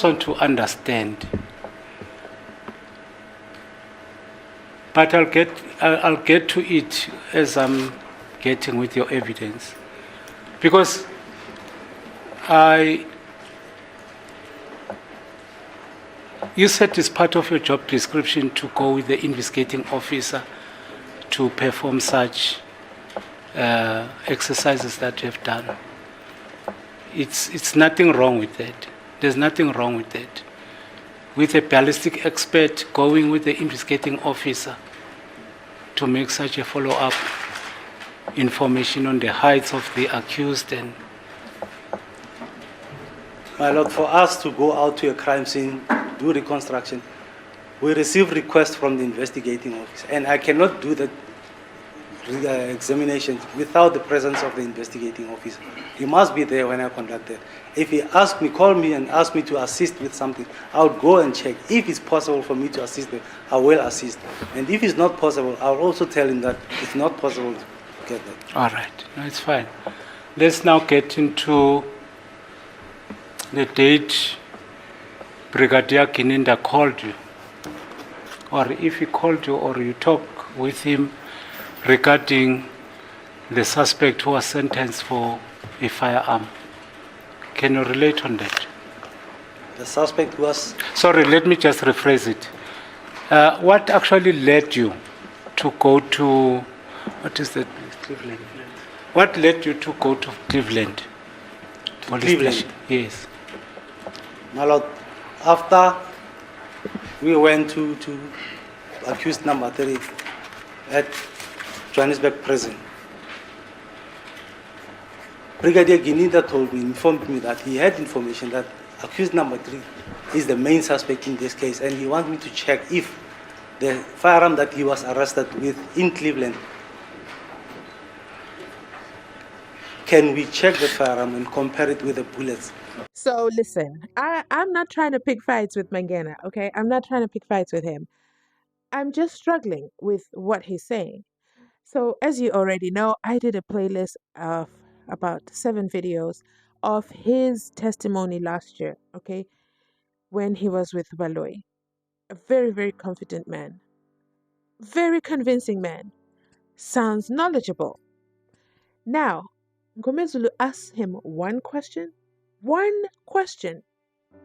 want to understand, but I'll get to it as I'm getting with your evidence, because you said it's part of your job description to go with the investigating officer to perform such exercises that you have done. It's nothing wrong with that. There's nothing wrong with that. With a ballistic expert going with the investigating officer to make such a follow-up information on the heights of the accused. And my lord, for us to go out to a crime scene, do reconstruction, we receive requests from the investigating officer, and I cannot do that examination without the presence of the investigating officer. He must be there when I conduct that. If he asks me, call me and ask me to assist with something, I would go and check. If it's possible for me to assist them, I will assist. And if it's not possible, I'll also tell him that it's not possible to get that. All right, no, it's fine. Let's now get into the date Brigadier Gininda called you, or if he called you or you talk with him regarding the suspect who was sentenced for a firearm. Can you relate on that? The suspect was... Sorry, let me just rephrase it. What actually led you to go to... What is that? Cleveland. What led you to go to Cleveland? Cleveland? Yes. My lord, after we went to accused number 3 at Johannesburg prison, Brigadier Gininda informed me that he had information that accused number 3 is the main suspect in this case, and he wanted me to check if the firearm that he was arrested with in Cleveland, can we check the firearm and compare it with the bullets? So listen, I'm not trying to pick fights with Mangena, okay? I'm not trying to pick fights with him. I'm just struggling with what he's saying. So as you already know, I did a playlist of about 7 videos of his testimony last year, okay? When he was with Baloyi. A very, very confident man. Very convincing man. Sounds knowledgeable. Now, MNGOMEZULU asks him one question,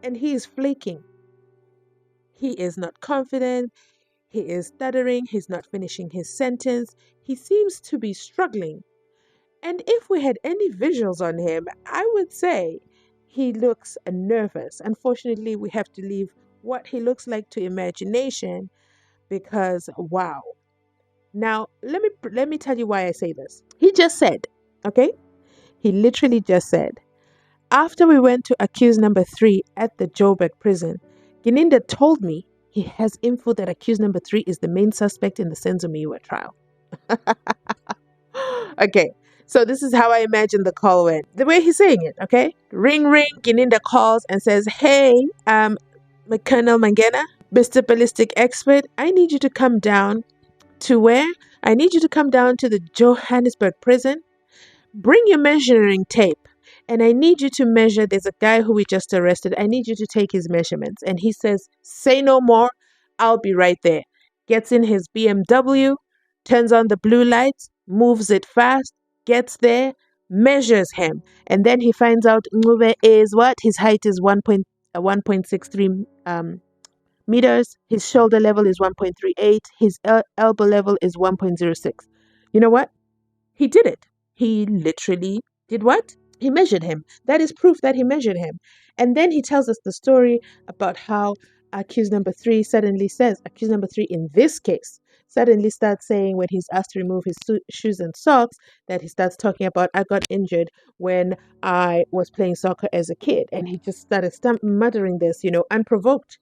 and he is flaking. He is not confident. He is stuttering. He's not finishing his sentence. He seems to be struggling. And if we had any visuals on him, I would say he looks nervous. Unfortunately, we have to leave what he looks like to imagination because, wow. Now, let me tell you why I say this. He just said, okay? He literally just said, after we went to accused number 3 at the Joburg prison, Gininda told me he has info that accused number 3 is the main suspect in the Senzo trial. Okay, so this is how I imagine the call went. The way he's saying it, okay? Ring, ring, Gininda calls and says, hey, Colonel Mangena, Mr. Ballistic expert, I need you to come down to where? I need you to come down to the Johannesburg prison. Bring your measuring tape. And I need you to measure, there's a guy who we just arrested. I need you to take his measurements. And he says, say no more. I'll be right there. Gets in his BMW, turns on the blue lights, moves it fast, gets there, measures him. And then he finds out Ngube is what? His height is 1.63 meters. His shoulder level is 1.38. His elbow level is 1.06. You know what? He did it. He literally did what? He measured him. That is proof that he measured him. And then he tells us the story about how accused number 3 suddenly says, accused number 3 in this case, suddenly starts saying when he's asked to remove his shoes and socks, that he starts talking about, I got injured when I was playing soccer as a kid. And he just started muttering this, unprovoked.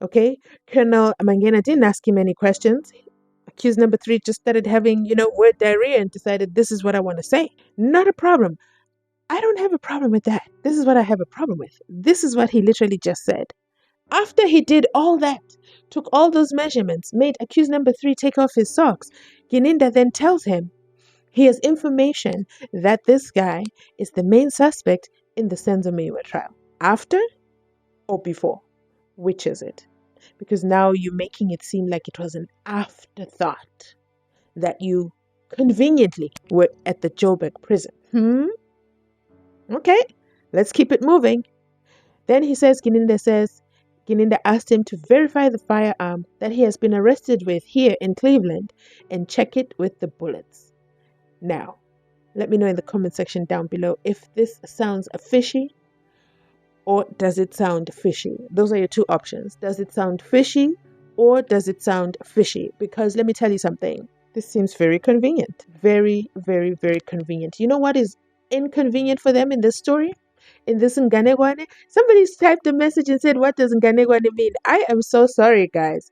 Okay? Colonel Mangena didn't ask him any questions. Accused number 3 just started having, word diarrhea and decided, this is what I want to say. Not a problem. I don't have a problem with that. This is what I have a problem with. This is what he literally just said. After he did all that, took all those measurements, made accused number 3 take off his socks, Gininda then tells him he has information that this guy is the main suspect in the Senzo trial. After or before? Which is it? Because now you're making it seem like it was an afterthought that you conveniently were at the Joburg prison. Okay, let's keep it moving. Then Gininda asked him to verify the firearm that he has been arrested with here in Cleveland and check it with the bullets. Now, let me know in the comment section down below if this sounds fishy or does it sound fishy. Those are your two options. Does it sound fishy or does it sound fishy? Because let me tell you something. This seems very convenient. Very, very, very convenient. You know what is inconvenient for them in this story? In this Nganegwane? Somebody's typed a message and said, what does Nganegwane mean? I am so sorry, guys.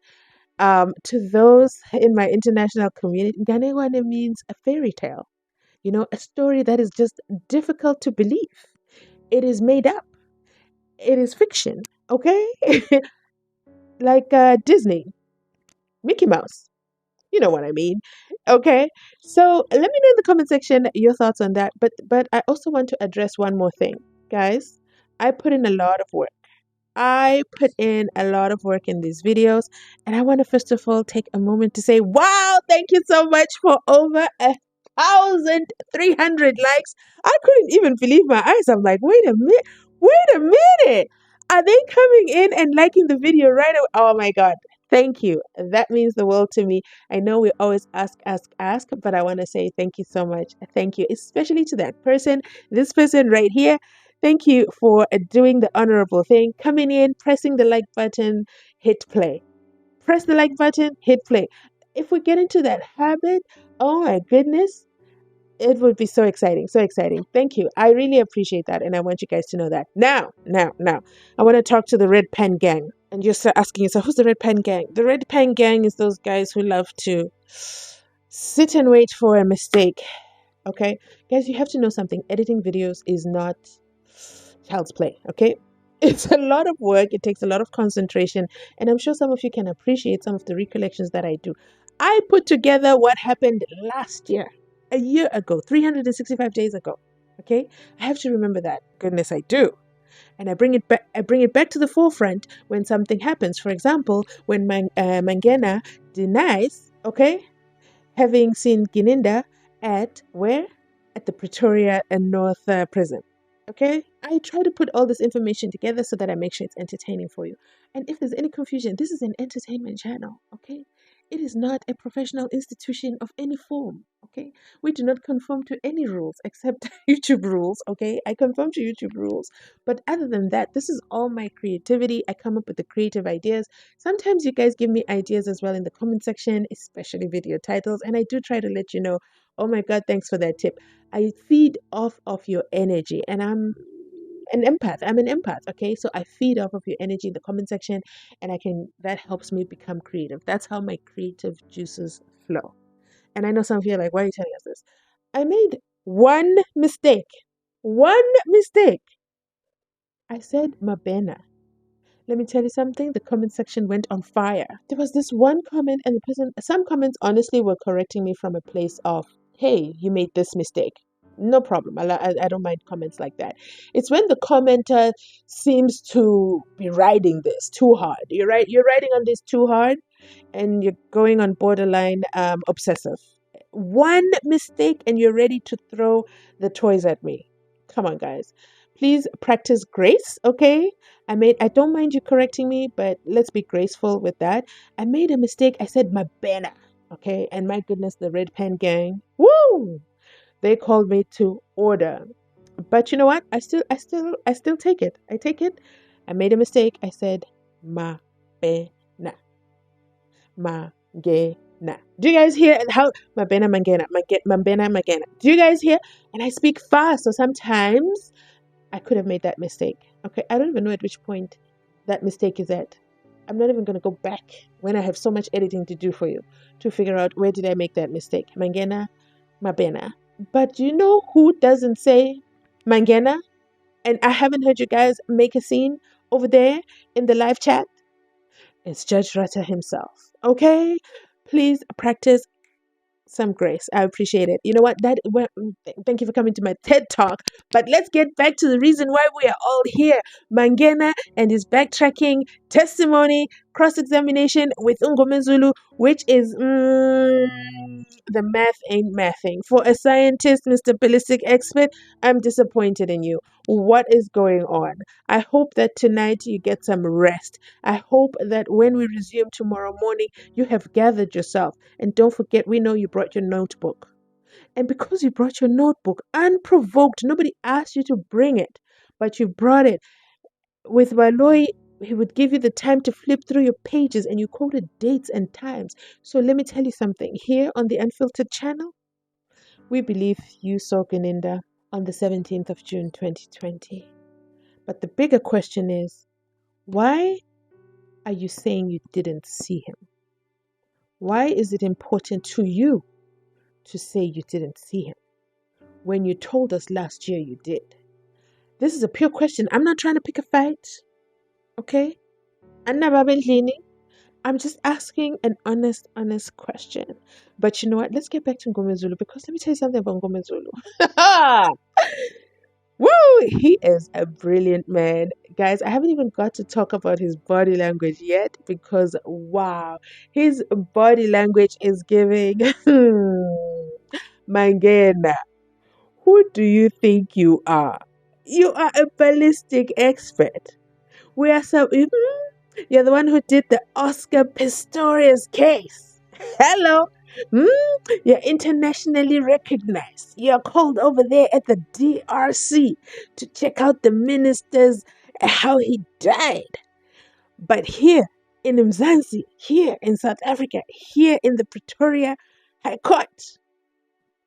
To those in my international community, Nganegwane means a fairy tale. You know, a story that is just difficult to believe. It is made up. It is fiction, okay? Like Disney, Mickey Mouse. You know what I mean. Okay. So let me know in the comment section your thoughts on that. But I also want to address one more thing. Guys, I put in a lot of work. I put in a lot of work in these videos, and I want to first of all take a moment to say, wow, thank you so much for over 1,300 likes. I couldn't even believe my eyes. I'm like, wait a minute. Are they coming in and liking the video right away? Oh my God. Thank you. That means the world to me. I know we always ask, but I want to say thank you so much. Thank you, especially to that person, this person right here. Thank you for doing the honorable thing, coming in, pressing the like button, hit play. Press the like button, hit play. If we get into that habit, oh my goodness, it would be so exciting, so exciting. Thank you. I really appreciate that, and I want you guys to know that. Now, I want to talk to the Red Pen Gang. And you're asking yourself, who's the Red Pen Gang? The Red Pen Gang is those guys who love to sit and wait for a mistake. Okay? Guys, you have to know something. Editing videos is not child's play, okay? It's a lot of work. It takes a lot of concentration. And I'm sure some of you can appreciate some of the recollections that I do. I put together what happened last year, a year ago, 365 days ago. Okay? I have to remember that. Goodness, I do. And I bring it back to the forefront when something happens. For example, when Mangena denies, okay, having seen Gininda at where? At the Pretoria and North prison. Okay? I try to put all this information together so that I make sure it's entertaining for you. And if there's any confusion, this is an entertainment channel, okay? It is not a professional institution of any form, okay? We do not conform to any rules except YouTube rules, okay? I conform to YouTube rules. But other than that, this is all my creativity. I come up with the creative ideas. Sometimes you guys give me ideas as well in the comment section, especially video titles. And I do try to let you know, oh my God, thanks for that tip. I feed off of your energy, and I'm an empath, okay? So I feed off of your energy in the comment section, and that helps me become creative. That's how my creative juices flow. And I know some of you are like, why are you telling us this? I made one mistake. One mistake. I said Mabena. Let me tell you something. The comment section went on fire. There was this one comment, and some comments honestly were correcting me from a place of, hey, you made this mistake. No problem. I don't mind comments like that. It's when the commenter seems to be riding this too hard. You're riding on this too hard, and you're going on borderline obsessive. One mistake, and you're ready to throw the toys at me. Come on, guys. Please practice grace, okay? I don't mind you correcting me, but let's be graceful with that. I made a mistake. I said my banner, okay? And my goodness, the Red Pen Gang, woo! They called me to order. But you know what? I still take it. I take it. I made a mistake. I said ma bena. Mangena. Do you guys hear how Mabena Mangena, Mabena Mangena? Do you guys hear? And I speak fast, so sometimes I could have made that mistake. Okay, I don't even know at which point that mistake is at. I'm not even going to go back when I have so much editing to do for you to figure out where did I make that mistake. Mangena, Mabena. But you know who doesn't say Mangena? And I haven't heard you guys make a scene over there in the live chat. It's Judge Rutter himself. Okay? Please practice some grace. I appreciate it. You know what? Thank you for coming to my TED Talk. But let's get back to the reason why we are all here. Mangena and his backtracking testimony, cross-examination with MNGOMEZULU, which is the math ain't mathing. For a scientist, Mr. Ballistic expert, I'm disappointed in you. What is going on? I hope that tonight you get some rest. I hope that when we resume tomorrow morning, you have gathered yourself. And don't forget, we know you brought your notebook. And because you brought your notebook unprovoked, nobody asked you to bring it, but you brought it. With Waloi, he would give you the time to flip through your pages and you quoted dates and times. So let me tell you something. Here on the Unfiltered channel, we believe you saw Ganinda on the 17th of June 2020. But the bigger question is, why are you saying you didn't see him? Why is it important to you to say you didn't see him when you told us last year you did? This is a pure question. I'm not trying to pick a fight, okay? I'm just asking an honest question. But you know what? Let's get back to MNGOMEZULU, because let me tell you something about MNGOMEZULU. Woo! He is a brilliant man. Guys, I haven't even got to talk about his body language yet because, wow, his body language is giving Mangena. Who do you think you are? You are a ballistic expert. We are You're the one who did the Oscar Pistorius case. Hello. You're internationally recognized. You're called over there at the DRC to check out the ministers, how he died. But here in Mzansi, here in South Africa, here in the Pretoria High Court,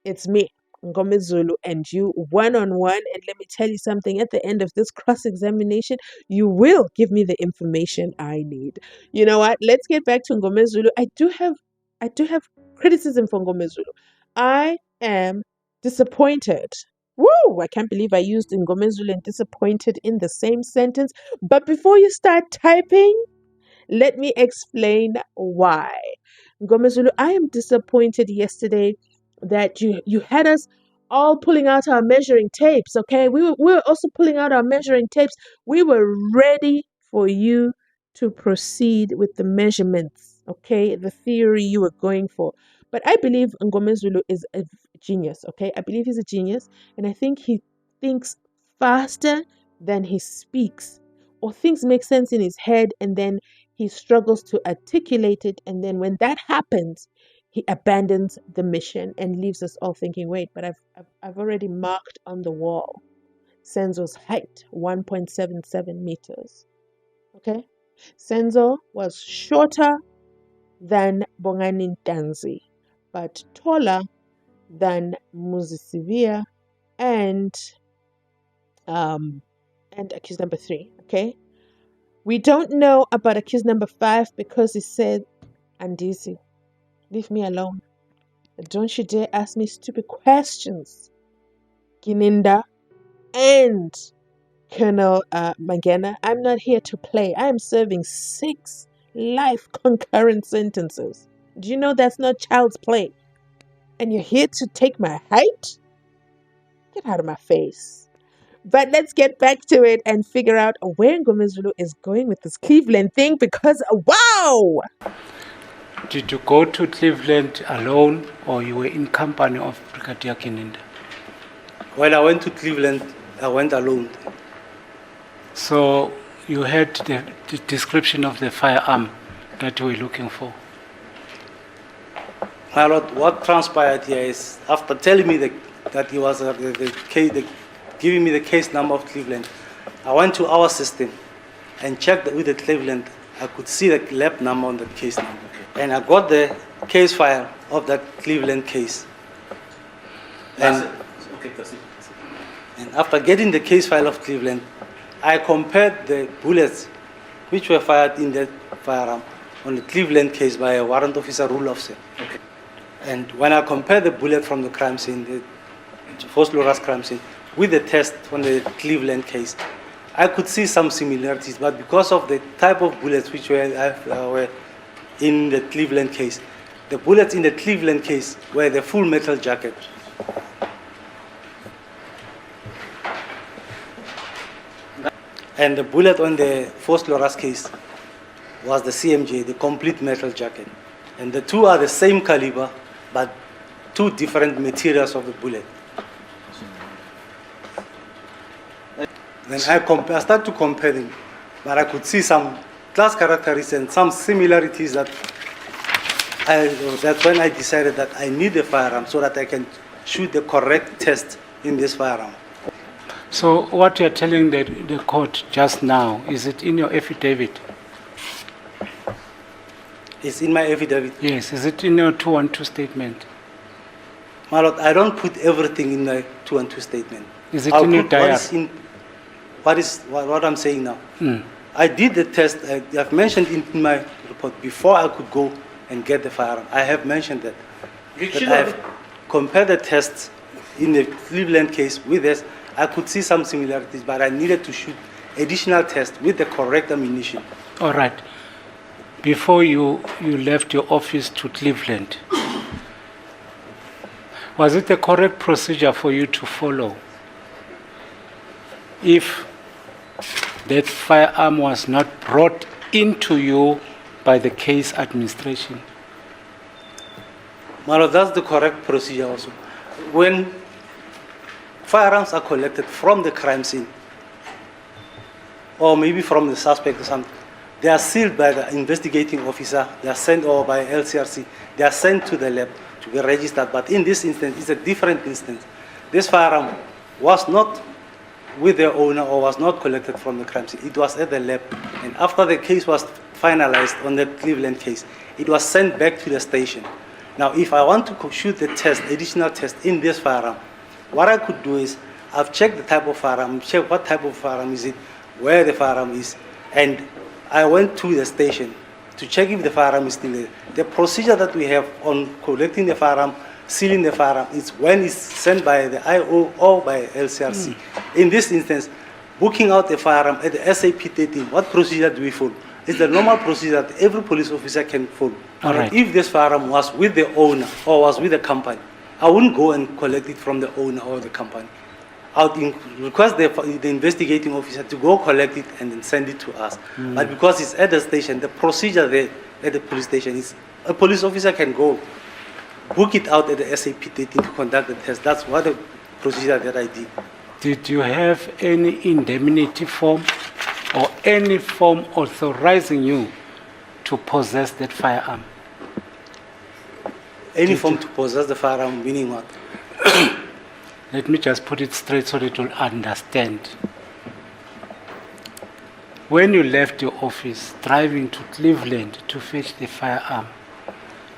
it's me, MNGOMEZULU, and you one-on-one. And let me tell you something, at the end of this cross-examination, you will give me the information I need. You know what? Let's get back to MNGOMEZULU. I do have criticism for MNGOMEZULU. I am disappointed. Woo! I can't believe I used MNGOMEZULU and disappointed in the same sentence. But before you start typing, let me explain why. MNGOMEZULU, I am disappointed yesterday that you had us all pulling out our measuring tapes, okay? We were also pulling out our measuring tapes. We were ready for you to proceed with the measurements, okay? The theory you were going for. But I believe MNGOMEZULU is a genius, okay? I believe he's a genius, and I think he thinks faster than he speaks. Or things make sense in his head, and then he struggles to articulate it, and then when that happens, he abandons the mission and leaves us all thinking, wait, but I've already marked on the wall Senzo's height, 1.77 meters. Okay? Senzo was shorter than Bongani Ntanzi, but taller than Muzisivia and accused number 3. Okay? We don't know about accused number 5 because he said, Andisi, leave me alone. Don't you dare ask me stupid questions, Ganinda and Colonel Mangena. I'm not here to play. I am serving 6 life concurrent sentences. Do you know that's not child's play? And you're here to take my height? Get out of my face. But let's get back to it and figure out where MNGOMEZULU is going with this Cleveland thing, because wow! Did you go to Cleveland alone or you were in company of Brigadier Ganinda? When I went to Cleveland, I went alone. So you had the description of the firearm that you were looking for. My lord, what transpired here is, after telling me that he was giving me the case number of Cleveland, I went to our system and checked with the Cleveland. I could see the lab number on the case number. And I got the case file of that Cleveland case. And after getting the case file of Cleveland, I compared the bullets which were fired in the firearm on the Cleveland case by a warrant officer, rule officer. Okay. And when I compared the bullet from the crime scene, the Fort Loras crime scene, with the test on the Cleveland case, I could see some similarities, but because of the type of bullets which were in the Cleveland case, The bullets in the Cleveland case were the full metal jacket. And the bullet on the Fort Loras case was the CMJ, the complete metal jacket. And the two are the same caliber, but two different materials of the bullet. Then I started to compare them, but I could see some class characteristics and some similarities that's when I decided that I need a firearm so that I can shoot the correct test in this firearm. So what you're telling the court just now, is it in your affidavit? It's in my affidavit. Yes, is it in your 212 statement? My Lord, I don't put everything in the 212 statement. Is it in your diary? What I'm saying now. I did the test. I've mentioned in my report before I could go and get the firearm. I have mentioned that. But I have compared the tests in the Cleveland case with this. I could see some similarities, but I needed to shoot additional tests with the correct ammunition. All right. Before you left your office to Cleveland, was it the correct procedure for you to follow if that firearm was not brought into you by the case administration? Well, that's the correct procedure also. When firearms are collected from the crime scene, or maybe from the suspect or something, they are sealed by the investigating officer, they are sent, or by LCRC, they are sent to the lab to be registered. But in this instance, it's a different instance. This firearm was not with the owner or was not collected from the crime scene. It was at the lab. And after the case was finalized on the Cleveland case, it was sent back to the station. Now, if I want to shoot the test, additional test in this firearm, what I could do is, I've checked the type of firearm, checked what type of firearm is it, where the firearm is, and I went to the station to check if the firearm is still there. The procedure that we have on collecting the firearm, sealing the firearm, is when it's sent by the IO or by LCRC. In this instance, booking out the firearm at the SAP 13, what procedure do we follow? It's the normal procedure that every police officer can follow. All right. If this firearm was with the owner or was with the company, I wouldn't go and collect it from the owner or the company. I would request the investigating officer to go collect it and then send it to us. But because it's at the station, the procedure there at the police station is a police officer can go book it out at the SAP 13 to conduct the test. That's what the procedure that I did. Did you have any indemnity form or any form authorizing you to possess that firearm? Any form to possess the firearm, meaning what? Let me just put it straight so that you'll understand. When you left your office, driving to Cleveland to fetch the firearm,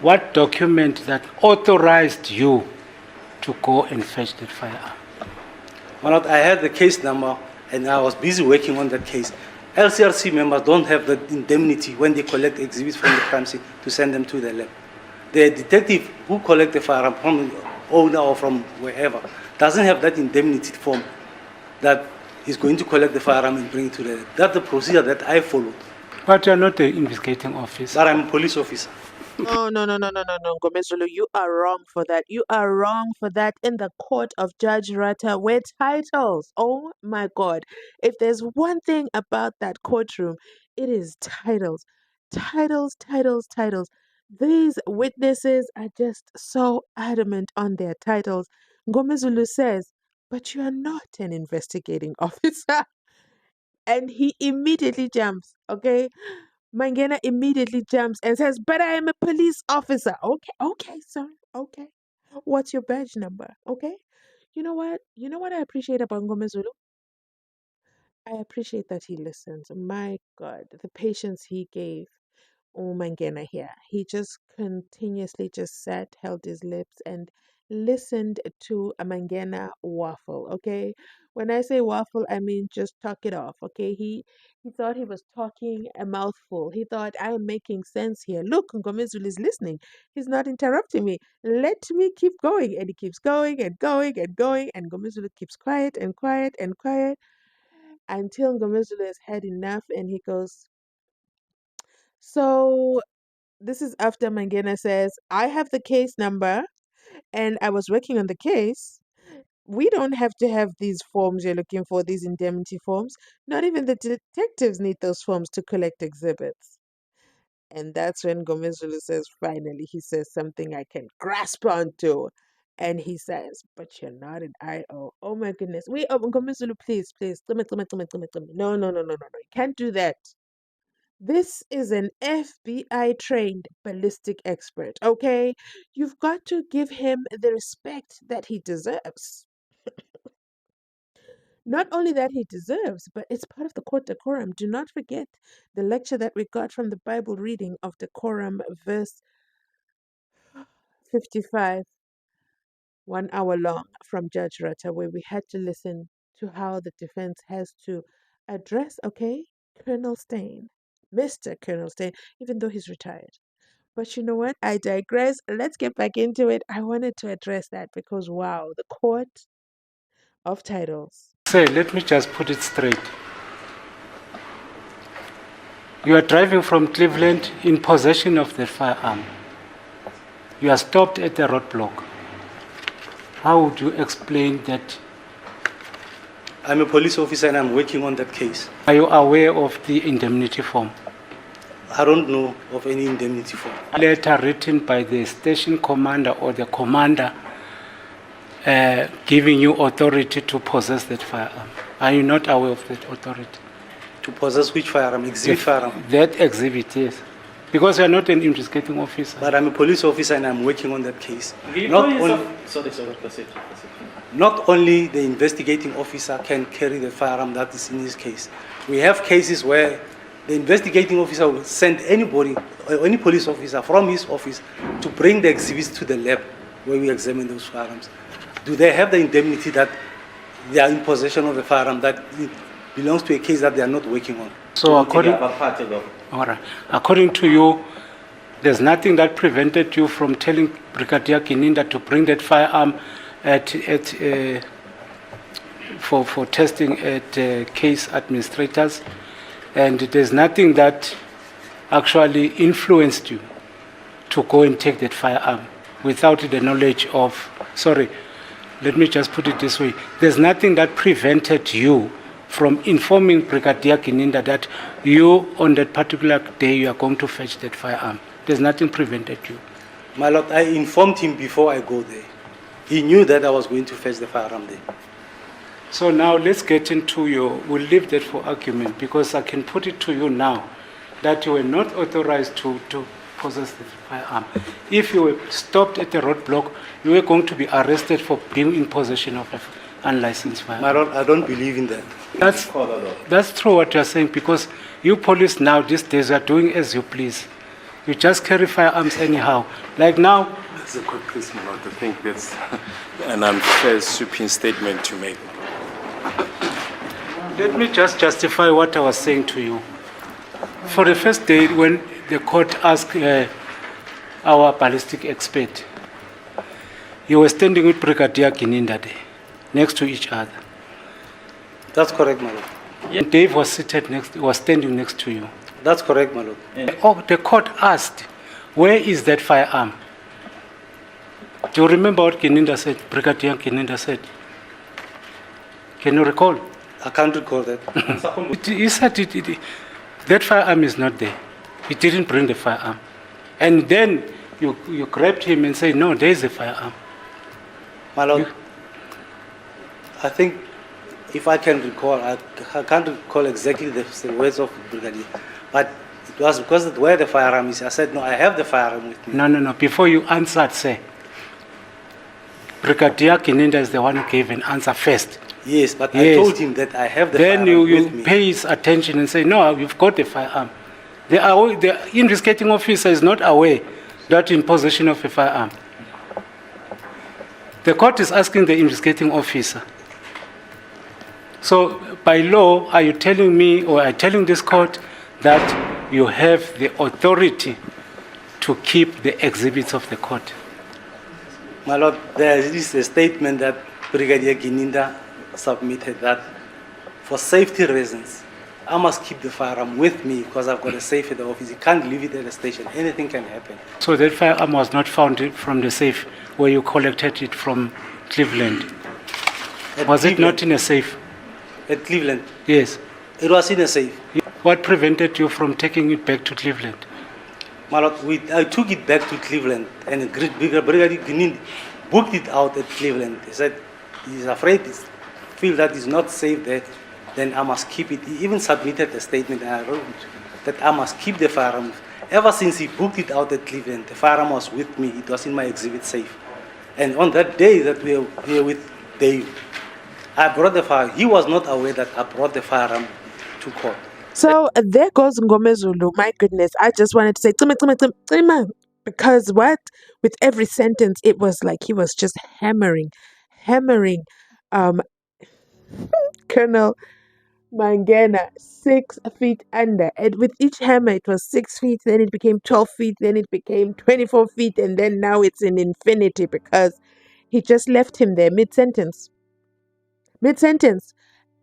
what document that authorized you to go and fetch that firearm? Well, I had the case number and I was busy working on that case. LCRC members don't have the indemnity when they collect exhibits from the crime scene to send them to the lab. The detective who collects the firearm from the owner or from wherever doesn't have that indemnity form that he's going to collect the firearm and bring it to the lab. That's the procedure that I followed. But you're not the investigating officer. But I'm a police officer. No, Ngomezulu, you are wrong for that. You are wrong for that in the court of Judge Rata where titles. Oh my God. If there's one thing about that courtroom, it is titles. Titles, titles, titles. These witnesses are just so adamant on their titles. Ngomezulu says, but you are not an investigating officer. And he immediately jumps, okay? Mangena immediately jumps and says, but I am a police officer. Okay, sir. Okay. What's your badge number? Okay. You know what? You know what I appreciate about Ngomezulu? I appreciate that he listens. My God, the patience he gave. Oh, Mangena here. He just continuously just sat, held his lips, and listened to a Mangena waffle. Okay, when I say waffle, I mean just talk it off. Okay, he thought he was talking a mouthful. He thought I'm making sense here. Look, Ngomezulu is listening. He's not interrupting me. Let me keep going, and he keeps going and going and going, and Ngomezulu keeps quiet and quiet and quiet until Ngomezulu has had enough, and he goes, so This is after Mangena says, I have the case number and I was working on the case. We don't have to have these forms you're looking for, these indemnity forms. Not even the detectives need those forms to collect exhibits. And that's when Ngomezulu says, finally, he says something I can grasp onto. And he says, but you're not an IO. Oh my goodness. Wait, Ngomezulu, please, please. No, no, no, no, no, no. You can't do that. This is an FBI trained ballistic expert, okay? You've got to give him the respect that he deserves. Not only that he deserves, but it's part of the court decorum. Do not forget the lecture that we got from the Bible reading of decorum, verse 55, 1 hour long from Judge Rutter, where we had to listen to how the defense has to address, okay, Colonel Stain, Mr. Colonel Stain, even though he's retired. But you know what? I digress. Let's get back into it. I wanted to address that because, wow, the court of titles. Say, let me just put it straight. You are driving from Cleveland in possession of the firearm. You are stopped at the roadblock. How would you explain that? I'm a police officer and I'm working on that case. Are you aware of the indemnity form? I don't know of any indemnity form. A letter written by the station commander or the commander giving you authority to possess that firearm. Are you not aware of that authority? To possess which firearm? Exhibit firearm? That exhibit, yes. Because you are not an investigating officer. But I'm a police officer and I'm working on that case. Not only the investigating officer can carry the firearm that is in his case. We have cases where the investigating officer will send anybody, or any police officer from his office to bring the exhibits to the lab where we examine those firearms. Do they have the indemnity that they are in possession of a firearm that belongs to a case that they are not working on? So according to you, there's nothing that prevented you from telling Brigadier Kininda to bring that firearm for testing at case administrators, and there's nothing that actually influenced you to go and take that firearm without the knowledge of, sorry, let me just put it this way, there's nothing that prevented you from informing Brigadier Kininda that you, on that particular day, you are going to fetch that firearm. There's nothing prevented you. My lord, I informed him before I go there. He knew that I was going to fetch the firearm there. So now let's get into we'll leave that for argument, because I can put it to you now that you were not authorized to possess the firearm. If you were stopped at the roadblock, you were going to be arrested for being in possession of an unlicensed firearm. My lord, I don't believe in that. That's true what you're saying, because you police now these days are doing as you please. You just carry firearms anyhow. Like now. That's a good case, my lord. I think that's an unfair, sweeping statement to make. Let me just justify what I was saying to you. For the first day, when the court asked our ballistic expert, you were standing with Brigadier Kininda there, next to each other. That's correct, my lord. And Dave was standing next to you. That's correct, my lord. The court asked, where is that firearm? Do you remember what Kininda said, Brigadier Kininda said? Can you recall? I can't recall that. He said that firearm is not there. He didn't bring the firearm. And then you grabbed him and said, no, there is a firearm. My lord, I think if I can recall, I can't recall exactly the words of Brigadier, but it was because of where the firearm is. I said, no, I have the firearm with me. No. Before you answered, say, Brigadier Kininda is the one who gave an answer first. Yes, but I told him that I have the firearm with me. Then you pay his attention and say, no, you've got the firearm. The investigating officer is not aware that you're in possession of a firearm. The court is asking the investigating officer. So, by law, are you telling me, or are you telling this court, that you have the authority to keep the exhibits of the court? My lord, there is a statement that Brigadier Kininda submitted that for safety reasons, I must keep the firearm with me because I've got a safe at the office. You can't leave it at the station. Anything can happen. So that firearm was not found from the safe where you collected it from Cleveland. At Was it Cleveland- not in a safe? At Cleveland. Yes. It was in a safe. What prevented you from taking it back to Cleveland? My lord, I took it back to Cleveland and Brigadier Gnindi booked it out at Cleveland. He said he's afraid, feel that it's not safe there, then I must keep it. He even submitted a statement and I wrote that I must keep the firearm. Ever since he booked it out at Cleveland, the firearm was with me. It was in my exhibit safe. And on that day that we were here with Dave, I brought the firearm. He was not aware that I brought the firearm to court. So there goes Ngomezulu. My goodness, I just wanted to say "Tsima," because what? With every sentence, it was like he was just hammering um Colonel Mangena 6 feet under. And with each hammer, it was 6 feet, then it became 12 feet, then it became 24 feet, and then now it's in infinity because he just left him there mid-sentence. Mid-sentence.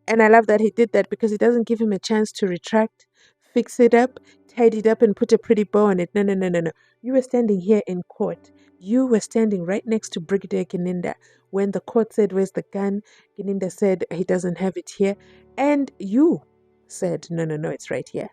And I love that he did that because it doesn't give him a chance to retract, fix it up, tidy it up, and put a pretty bow on it. No, no, no, no, no. You were standing here in court. You were standing right next to Brigadier Gininda. When the court said, "Where's the gun?" Gininda said, "He doesn't have it here." And you said, "No, no, no, it's right here."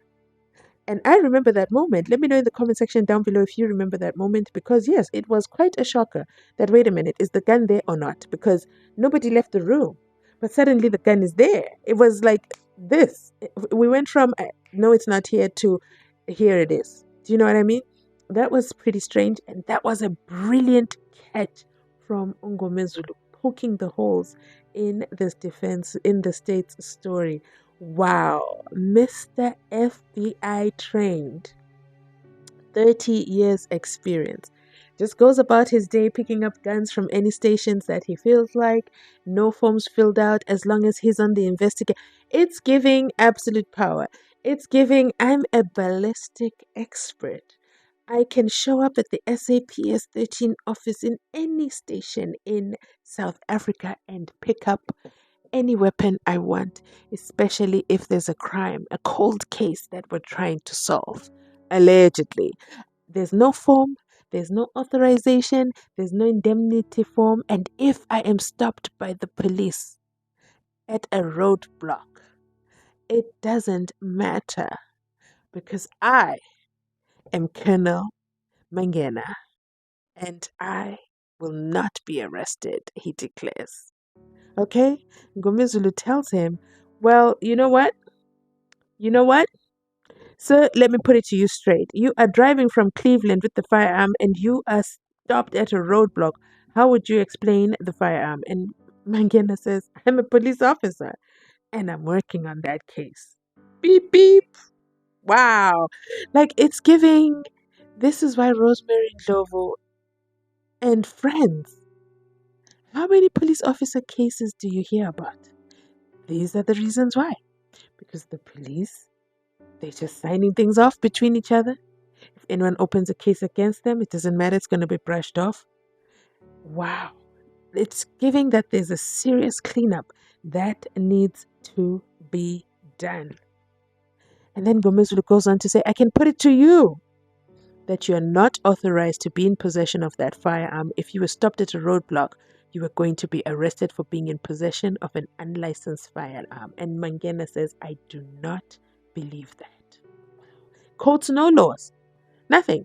And I remember that moment. Let me know in the comment section down below if you remember that moment, because yes, it was quite a shocker that, wait a minute, is the gun there or not? Because nobody left the room, but suddenly the gun is there. It was like this. We went from no, it's not here to here it is. Do you know what I mean? That was pretty strange, and that was a brilliant catch from Ngomezulu, poking the holes in this defense, in the state's story. Wow, Mr. FBI trained, 30 years experience. Just goes about his day picking up guns from any stations that he feels like. No forms filled out as long as he's on the investigation. It's giving absolute power. It's giving, I'm a ballistic expert. I can show up at the SAPS 13 office in any station in South Africa and pick up any weapon I want, especially if there's a crime, a cold case that we're trying to solve. Allegedly. There's no form, there's no authorization, there's no indemnity form, and if I am stopped by the police at a roadblock, it doesn't matter because I am Colonel Mangena and I will not be arrested, he declares. Okay? Ngomezulu tells him, well, you know what? You know what? Sir, let me put it to you straight. You are driving from Cleveland with the firearm and you are stopped at a roadblock. How would you explain the firearm? And Mangena says, I'm a police officer and I'm working on that case. Beep, beep. Wow. Like it's giving. This is why Rosemary Ndlovu and friends. How many police officer cases do you hear about? These are the reasons why. Because the police, they're just signing things off between each other. If anyone opens a case against them, it doesn't matter, it's going to be brushed off. Wow. It's giving that there's a serious cleanup that needs to be done. And then Ngomezulu goes on to say, I can put it to you that you are not authorized to be in possession of that firearm. If you were stopped at a roadblock, you are going to be arrested for being in possession of an unlicensed firearm. And Mangena says, I do not believe that. Courts, no laws. Nothing.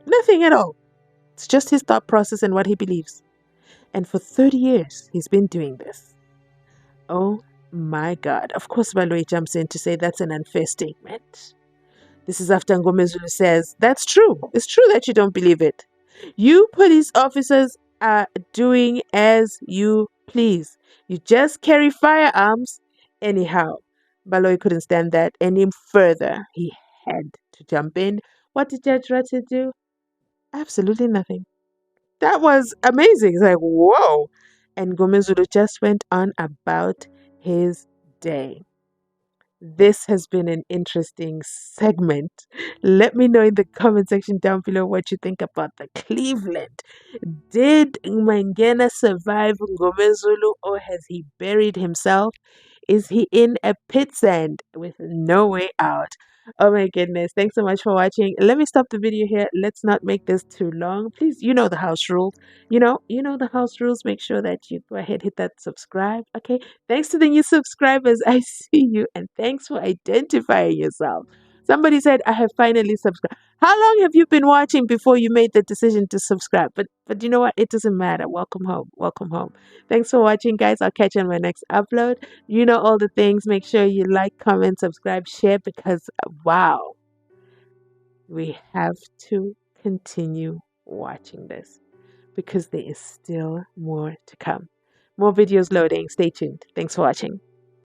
Nothing at all. It's just his thought process and what he believes. And for 30 years, he's been doing this. Oh my God. Of course, Baloyi jumps in to say that's an unfair statement. This is after Ngomezulu says, that's true. It's true that you don't believe it. You police officers are doing as you please. You just carry firearms anyhow. Baloyi couldn't stand that any further. He had to jump in. What did Judge Ratty do? Absolutely nothing. That was amazing. It's like, whoa. And Ngomezulu just went on about his day. This has been an interesting segment. Let me know in the comment section down below what you think about the Cleveland. Did Mangena survive Ngomezulu or has he buried himself Is he in a pits end with no way out? Oh my goodness. Thanks so much for watching. Let me stop the video here. Let's not make this too long. Please, you know the house rules. You know the house rules. Make sure that you go ahead, hit that subscribe. Okay. Thanks to the new subscribers. I see you. And thanks for identifying yourself. Somebody said, I have finally subscribed. How long have you been watching before you made the decision to subscribe? But you know what? It doesn't matter. Welcome home. Welcome home. Thanks for watching, guys. I'll catch you on my next upload. You know all the things. Make sure you like, comment, subscribe, share, because wow, we have to continue watching this because there is still more to come. More videos loading. Stay tuned. Thanks for watching.